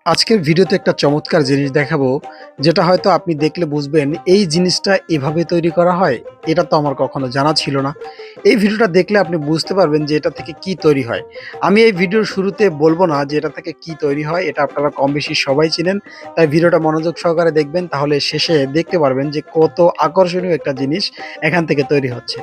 আজকের ভিডিওতে একটা চমৎকার জিনিস দেখাবো, যেটা হয়তো আপনি দেখলে বুঝবেন এই জিনিসটা এভাবে তৈরি করা হয়। এটা তো আমার কখনো জানা ছিল না। এই ভিডিওটা দেখলে আপনি বুঝতে পারবেন যে এটা থেকে কি তৈরি হয়। আমি এই ভিডিওর শুরুতে বলবো না যে এটা থেকে কি তৈরি হয়, এটা আপনারা কম বেশি সবাই চিনেন। তাই ভিডিওটা মনোযোগ সহকারে দেখবেন, তাহলে শেষে দেখতে পারবেন যে কত আকর্ষণীয় একটা জিনিস এখান থেকে তৈরি হচ্ছে।